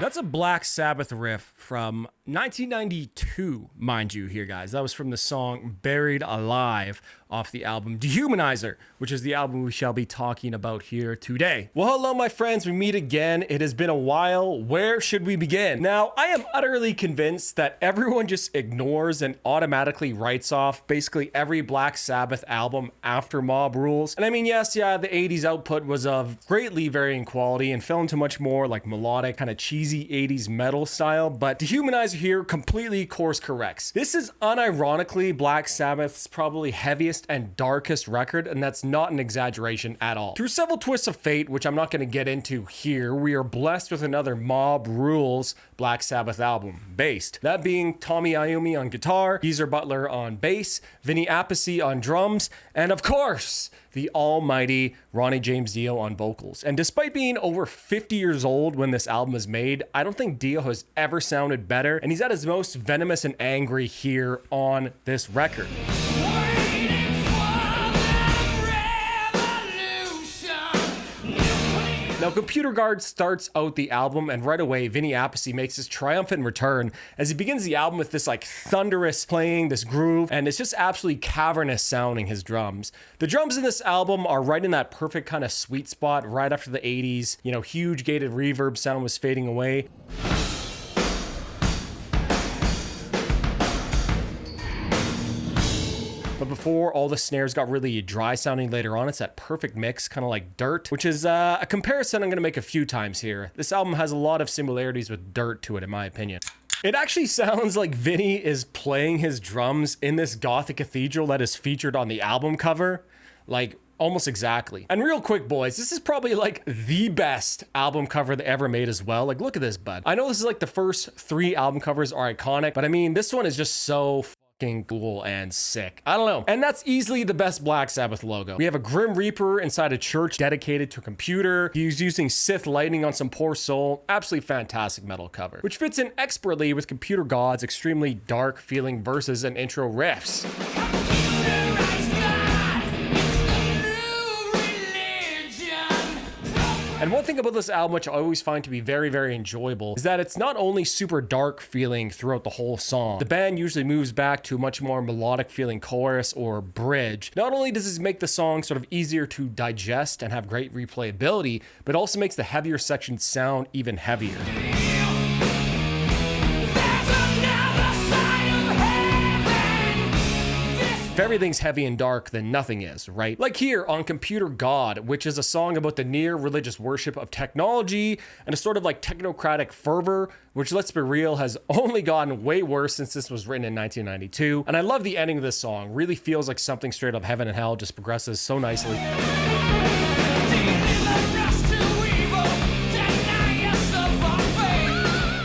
That's a Black Sabbath riff from 1992, mind you here, guys. That was from the song Buried Alive off the album Dehumanizer, which is the album we shall be talking about here today. Well, hello, my friends. We meet again. It has been a while. Where should we begin? Now, I am utterly convinced that everyone just ignores and automatically writes off basically every Black Sabbath album after Mob Rules. And I mean, yes, the 80s output was of greatly varying quality and fell into much more like melodic, kind of cheesy 80s metal style, but Dehumanizer here completely course corrects. This is unironically Black Sabbath's probably heaviest and darkest record, and that's not an exaggeration at all. Through several twists of fate, which I'm not going to get into here, we are blessed with another Mob Rules Black Sabbath album, based. That being Tommy Iommi on guitar, Geezer Butler on bass, Vinny Appice on drums, and of course, the almighty Ronnie James Dio on vocals. And despite being over 50 years old when this album was made, I don't think Dio has ever sounded better, and he's at his most venomous and angry here on this record. Now, Computer Guard starts out the album, and right away, Vinny Appice makes his triumphant return as he begins the album with this like thunderous playing, this groove, and it's just absolutely cavernous sounding, his drums. The drums in this album are right in that perfect kind of sweet spot right after the 80s, you know, huge gated reverb sound was fading away. But before all the snares got really dry sounding later on, it's that perfect mix, kind of like Dirt, which is a comparison I'm going to make a few times here. This album has a lot of similarities with Dirt to it, in my opinion. It actually sounds like Vinny is playing his drums in this Gothic cathedral that is featured on the album cover. Like, almost exactly. And real quick, boys, this is probably like the best album cover they ever made as well. Like, look at this, bud. I know this is like the first 3 album covers are iconic, but I mean, this one is just so fucking cool and sick. I don't know. And that's easily the best Black Sabbath logo. We have a Grim Reaper inside a church dedicated to a computer. He's using Sith lightning on some poor soul. Absolutely fantastic metal cover, which fits in expertly with Computer God's extremely dark feeling verses and intro riffs. And one thing about this album, which I always find to be very, very enjoyable, is that it's not only super dark feeling throughout the whole song. The band usually moves back to a much more melodic feeling chorus or bridge. Not only does this make the song sort of easier to digest and have great replayability, but also makes the heavier sections sound even heavier. If everything's heavy and dark, then nothing is, right? Like here on Computer God, which is a song about the near religious worship of technology and a sort of like technocratic fervor, which, let's be real, has only gotten way worse since this was written in 1992. And I love the ending of this song. Really feels like something straight up heaven and hell, just progresses so nicely.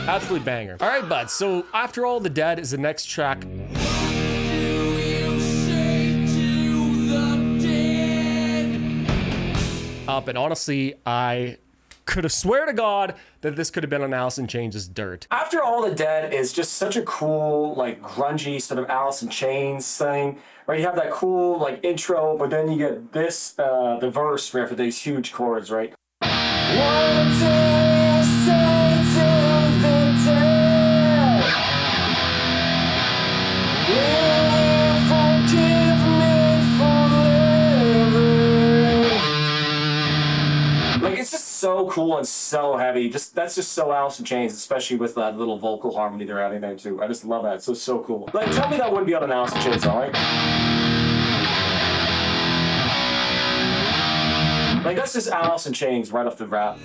Absolute banger. All right, bud. So After All the Dead is the next track. And honestly, I could have swear to God that this could have been on Alice in Chains' Dirt. After All the Dead is just such a cool, like, grungy sort of Alice in Chains thing, where you have that cool, like, intro, but then you get this, the verse riff with these huge chords, right? One day I say to the dead, will forgive me forever. Like, it's just so cool and so heavy. That's just so Alice in Chains, especially with that little vocal harmony they're adding there too. I just love that. It's so cool. Like, tell me that wouldn't be on an Alice in Chains song, right? Like, that's just Alice in Chains right off the bat.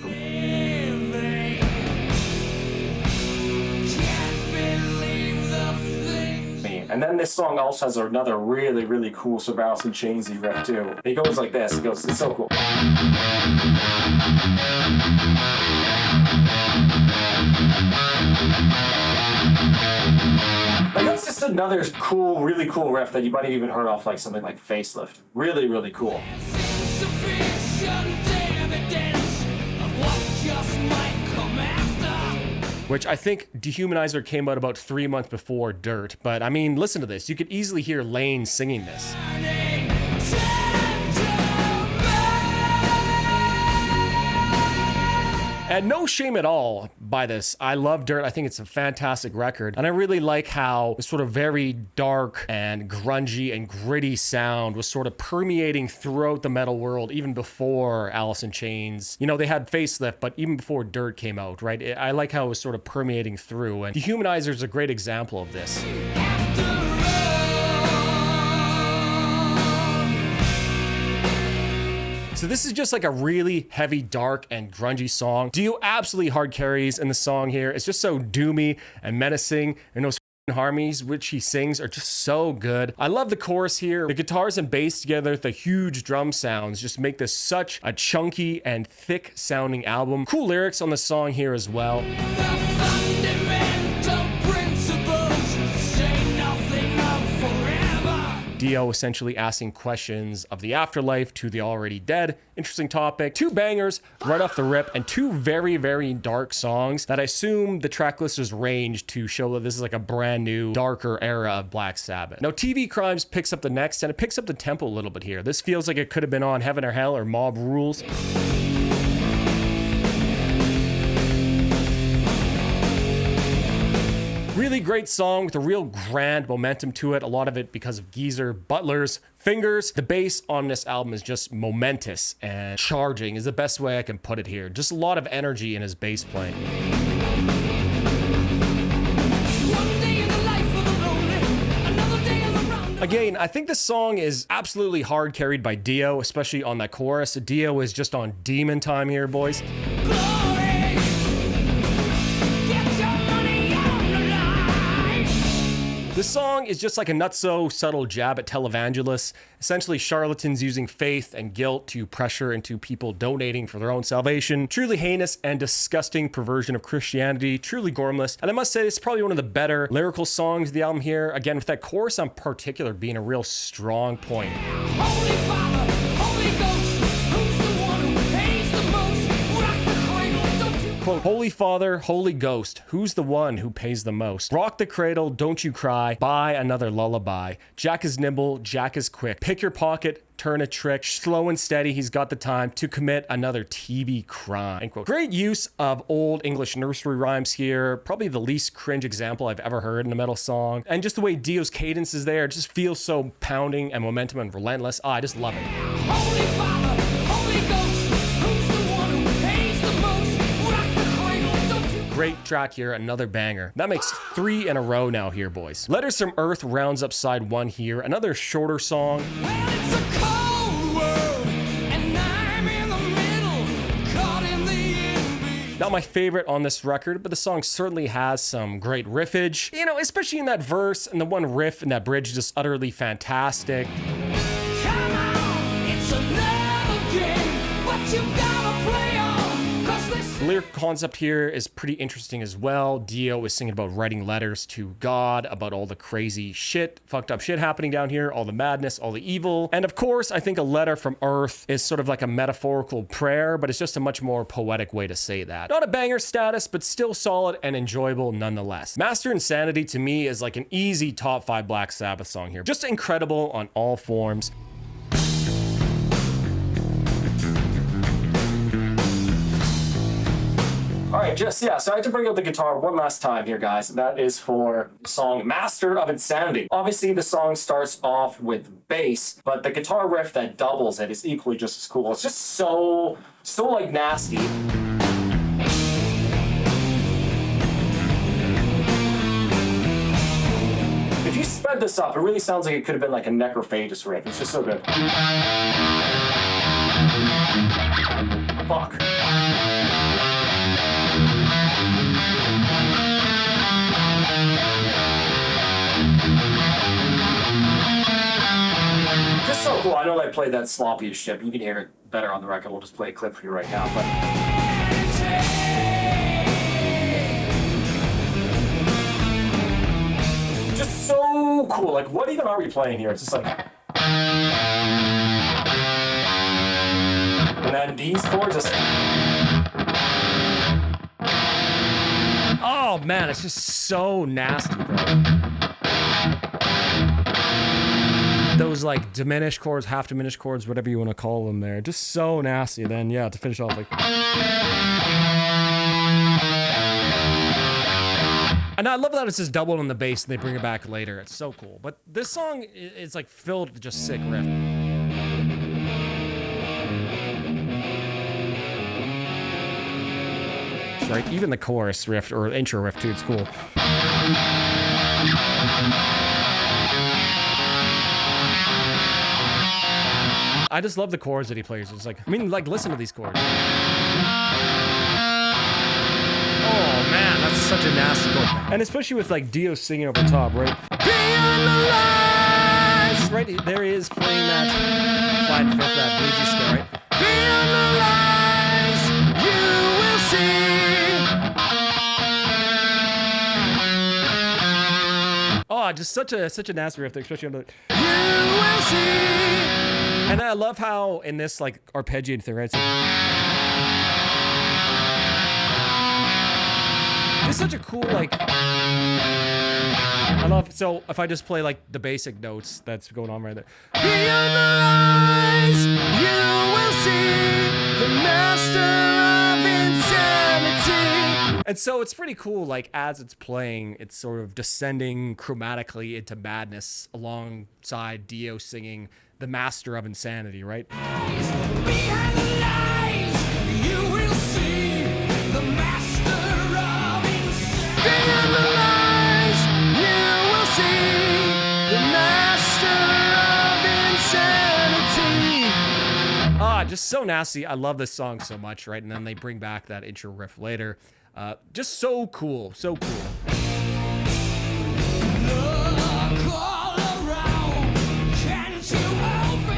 And then this song also has another really, really cool sort of Alice in Chains-y riff too. It goes like this. It's so cool. Like, that's just another cool, really cool riff that you might have even heard off like something like Facelift. Really, really cool. Which I think Dehumanizer came out about 3 months before Dirt, but I mean, listen to this. You could easily hear Lane singing this. And no shame at all by this. I love Dirt. I think it's a fantastic record. And I really like how the sort of very dark and grungy and gritty sound was sort of permeating throughout the metal world even before Alice in Chains. You know, they had Facelift, but even before Dirt came out, right? I like how it was sort of permeating through. And Dehumanizer is a great example of this. So this is just like a really heavy, dark, and grungy song. Dio absolutely hard carries in the song here. It's just so doomy and menacing, and those harmonies which he sings are just so good. I love the chorus here. The guitars and bass together with the huge drum sounds just make this such a chunky and thick sounding album. Cool lyrics on the song here as well. Dio essentially asking questions of the afterlife to the already dead. Interesting topic. Two bangers right off the rip, and two very, very dark songs that I assume the track list was ranged to show that this is like a brand new, darker era of Black Sabbath. Now, TV Crimes picks up the next, and it picks up the tempo a little bit here. This feels like it could have been on Heaven or Hell or Mob Rules. Really great song with a real grand momentum to it. A lot of it because of Geezer Butler's fingers. The bass on this album is just momentous and charging is the best way I can put it here. Just a lot of energy in his bass playing. Again, I think this song is absolutely hard carried by Dio, especially on that chorus. Dio is just on demon time here, boys. This song is just like a not-so-subtle jab at televangelists, essentially charlatans using faith and guilt to pressure into people donating for their own salvation. Truly heinous and disgusting perversion of Christianity, truly gormless. And I must say, it's probably one of the better lyrical songs of the album here. Again, with that chorus in particular being a real strong point. Holy Father, Holy Ghost, who's the one who pays the most? Rock the cradle, don't you... Quote, Holy Father, Holy Ghost, who's the one who pays the most? Rock the cradle, don't you cry, buy another lullaby. Jack is nimble, Jack is quick. Pick your pocket, turn a trick, slow and steady, he's got the time to commit another TV crime. End quote. Great use of old English nursery rhymes here. Probably the least cringe example I've ever heard in a metal song. And just the way Dio's cadence is there, it just feels so pounding and momentum and relentless. I just love it. Holy Father, Holy Ghost, who's the one who pays the most? Rock the cradle, don't you... Great track here, another banger. That makes 3 in a row now here, boys. Letters from Earth rounds up side 1 here. Another shorter song. Well, it's a cold world, and I'm in the middle, caught in the envy. Not my favorite on this record, but the song certainly has some great riffage. You know, especially in that verse, and the one riff in that bridge is just utterly fantastic. Come on, it's another game, but you gotta play on, 'cause this... The lyric concept here is pretty interesting as well. Dio is singing about writing letters to God, about all the crazy shit, fucked up shit happening down here, all the madness, all the evil. And of course, I think a letter from Earth is sort of like a metaphorical prayer, but it's just a much more poetic way to say that. Not a banger status, but still solid and enjoyable nonetheless. Master Insanity to me is like an easy top 5 Black Sabbath song here. Just incredible on all forms. All right, so I have to bring up the guitar one last time here, guys. That is for the song Master of Insanity. Obviously, the song starts off with bass, but the guitar riff that doubles it is equally just as cool. It's just so like nasty. If you sped this up, it really sounds like it could have been like a Necrophagus riff. It's just so good. Fuck. Just so cool. I know I played that sloppy as shit, but you can hear it better on the record. We'll just play a clip for you right now. But just so cool. Like, what even are we playing here? It's just like, and then these chords just. Oh man, it's just so nasty, bro. Those like diminished chords, half diminished chords, whatever you want to call them there. Just so nasty. Then yeah, to finish off like. And I love that it's just doubled on the bass and they bring it back later. It's so cool. But this song is like filled with just sick riff. Right, even the chorus riff or intro riff too, it's cool. I just love the chords that he plays. It's like, I mean, like, listen to these chords. Oh man, that's such a nasty chord. And especially with like Dio singing over top, right? Beyond the lies! Right, there he is playing that flat fifth, that bluesy scale, right? Beyond the lies, you will see. Oh, just such a nasty riff, especially on the you will see. And I love how in this like arpeggiated thing, right? It's such a cool like. I love so if I just play like the basic notes that's going on right there. Beyond the lies, you will see the master of insanity. And so it's pretty cool. Like as it's playing, it's sort of descending chromatically into madness alongside Dio singing the master of insanity, right? Behind the lies, you will see the master of insanity. Behind the lies, you will see the master of insanity. Ah, just so nasty. I love this song so much, right? And then they bring back that intro riff later. Just so cool, so cool.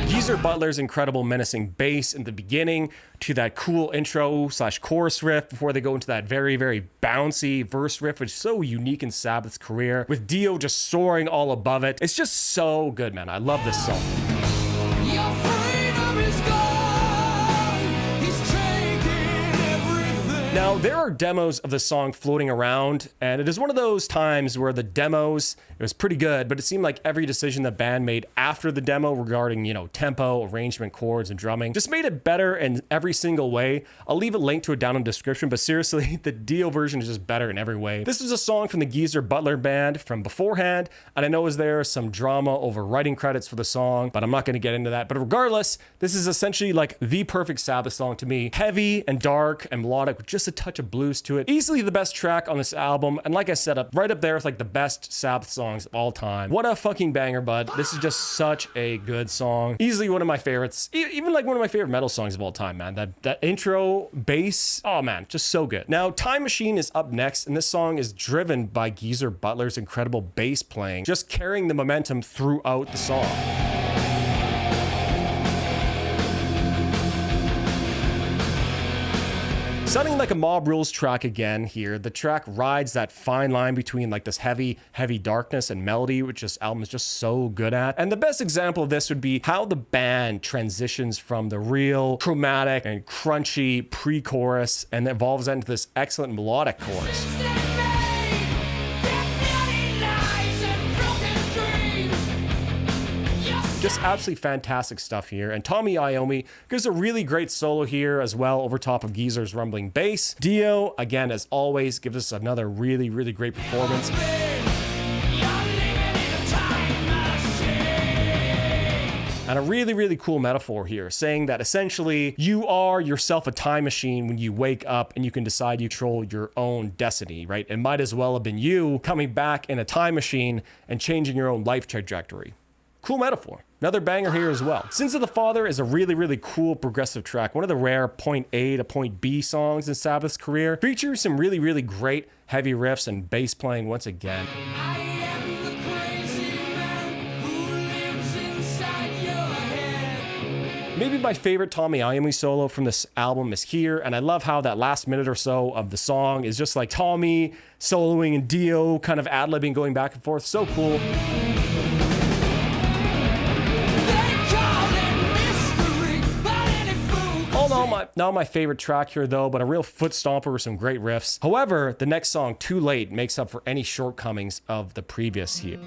Geezer Butler's incredible menacing bass in the beginning to that cool intro / chorus riff before they go into that very, very bouncy verse riff, which is so unique in Sabbath's career, with Dio just soaring all above it. It's just so good, man. I love this song. Your freedom is gone. He's taking everything. Now, there are demos of the song floating around, and it is one of those times where the demos, it was pretty good, but it seemed like every decision the band made after the demo regarding, you know, tempo, arrangement, chords, and drumming just made it better in every single way. I'll leave a link to it down in the description, but seriously, the Dio version is just better in every way. This was a song from the Geezer Butler Band from beforehand, and I know is there some drama over writing credits for the song, but I'm not going to get into that. But regardless, this is essentially like the perfect Sabbath song to me. Heavy and dark and melodic with just a touch of blues to it. Easily the best track on this album, and like I said, right up there with like the best Sabbath songs of all time. What a fucking banger, bud. This is just such a good song. Easily one of my favorites. Even like one of my favorite metal songs of all time, man. That intro bass, oh man, just so good. Now, Time Machine is up next, and this song is driven by Geezer Butler's incredible bass playing, just carrying the momentum throughout the song. Sounding like a Mob Rules track again here, the track rides that fine line between like this heavy darkness and melody, which this album is just so good at. And the best example of this would be how the band transitions from the real chromatic and crunchy pre-chorus and evolves into this excellent melodic chorus. Just absolutely fantastic stuff here. And Tommy Iommi gives a really great solo here as well over top of Geezer's rumbling bass. Dio, again, as always, gives us another really, really great performance. And a really, really cool metaphor here, saying that essentially you are yourself a time machine when you wake up and you can decide you control your own destiny, right? It might as well have been you coming back in a time machine and changing your own life trajectory. Cool metaphor. Another banger here as well. Sins of the Father is a really, really cool progressive track. One of the rare point A to point B songs in Sabbath's career. Features some really, really great heavy riffs and bass playing once again. I am the crazy man who lives inside your head. Maybe my favorite Tommy Iommi solo from this album is here, and I love how that last minute or so of the song is just like Tommy soloing and Dio kind of ad-libbing, going back and forth. So cool. Not my favorite track here though, but a real foot stomper with some great riffs. However, the next song, Too Late, makes up for any shortcomings of the previous here.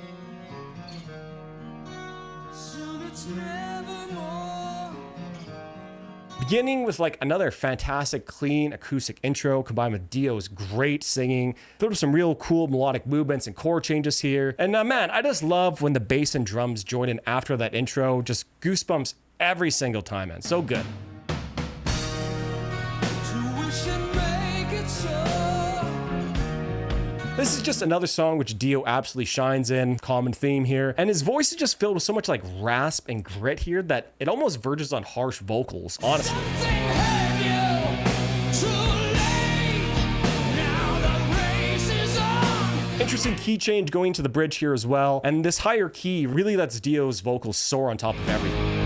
Beginning with like another fantastic clean acoustic intro combined with Dio's great singing, filled with some real cool melodic movements and chord changes here. And man, I just love when the bass and drums join in after that intro. Just goosebumps every single time, man. So good. This is just another song which Dio absolutely shines in, common theme here. And his voice is just filled with so much like rasp and grit here that it almost verges on harsh vocals, honestly. Interesting key change going to the bridge here as well. And this higher key really lets Dio's vocals soar on top of everything.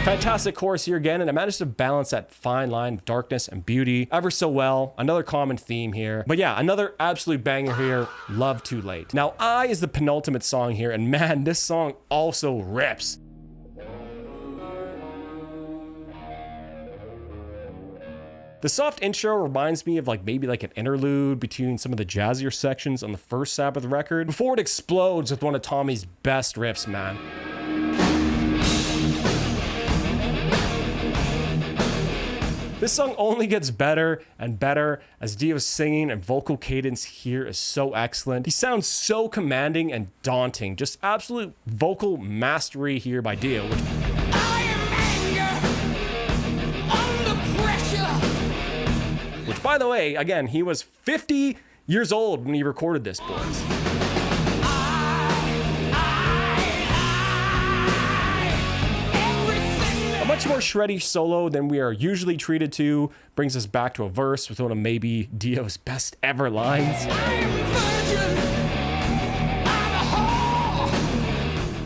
Fantastic chorus here again, and it managed to balance that fine line of darkness and beauty ever so well. Another common theme here. But yeah, another absolute banger here, Love Too Late. Now, I is the penultimate song here, and man, this song also rips. The soft intro reminds me of like maybe like an interlude between some of the jazzier sections on the first Sabbath record before it explodes with one of Tommy's best riffs, man. This song only gets better and better as Dio's singing and vocal cadence here is so excellent. He sounds so commanding and daunting. Just absolute vocal mastery here by Dio. Which, by the way, again, he was 50 years old when he recorded this, boys. A much more shreddy solo than we are usually treated to brings us back to a verse with one of maybe Dio's best ever lines.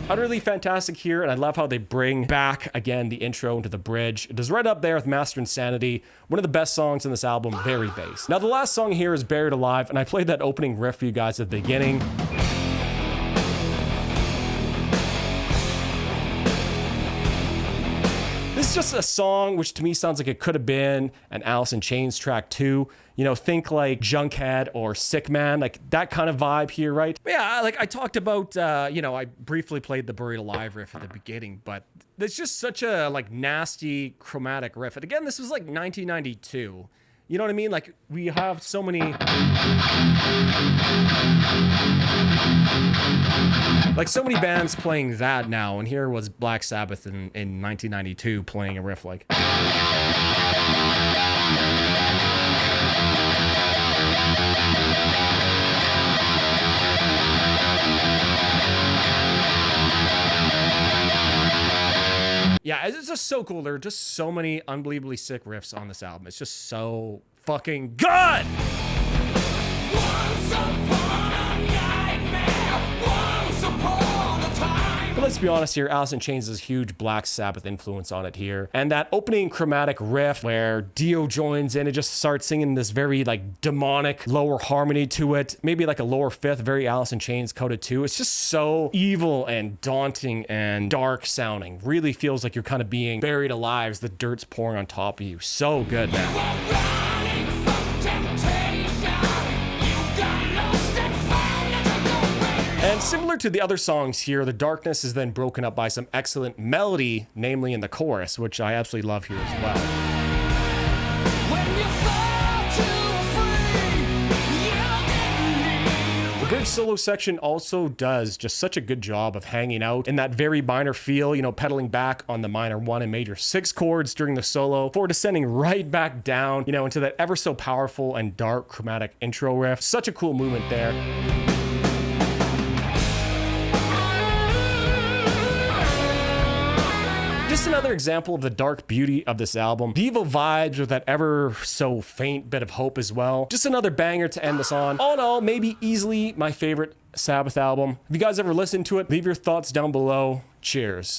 Utterly fantastic here, and I love how they bring back again the intro into the bridge. It is right up there with Master Insanity, one of the best songs in this album, very bass. Now the last song here is Buried Alive, and I played that opening riff for you guys at the beginning. This is just a song which to me sounds like it could have been an Alice in Chains track too. You know, think like Junkhead or Sick Man, like that kind of vibe here, right? But yeah, like I talked about, you know, I briefly played the Buried Alive riff at the beginning, but it's just such a like nasty chromatic riff. And again, this was like 1992. You know what I mean? Like we have so many, like so many bands playing that now, and here was Black Sabbath in 1992 playing a riff like. Yeah, it's just so cool. There are just so many unbelievably sick riffs on this album. It's just so fucking good! But let's be honest here, Alice in Chains has huge Black Sabbath influence on it here. And that opening chromatic riff where Dio joins in and just starts singing this very like demonic lower harmony to it, maybe like a lower fifth, very Alice in Chains coded too. It's just so evil and daunting and dark sounding. Really feels like you're kind of being buried alive as the dirt's pouring on top of you. So good, man. And similar to the other songs here, the darkness is then broken up by some excellent melody, namely in the chorus, which I absolutely love here as well. The bridge solo section also does just such a good job of hanging out in that very minor feel, you know, pedaling back on the minor 1 and major 6 chords during the solo before descending right back down, you know, into that ever so powerful and dark chromatic intro riff. Such a cool movement there. Just another example of the dark beauty of this album. Devo vibes with that ever so faint bit of hope as well. Just another banger to end this on. All in all, maybe easily my favorite Sabbath album. If you guys ever listened to it, leave your thoughts down below. Cheers.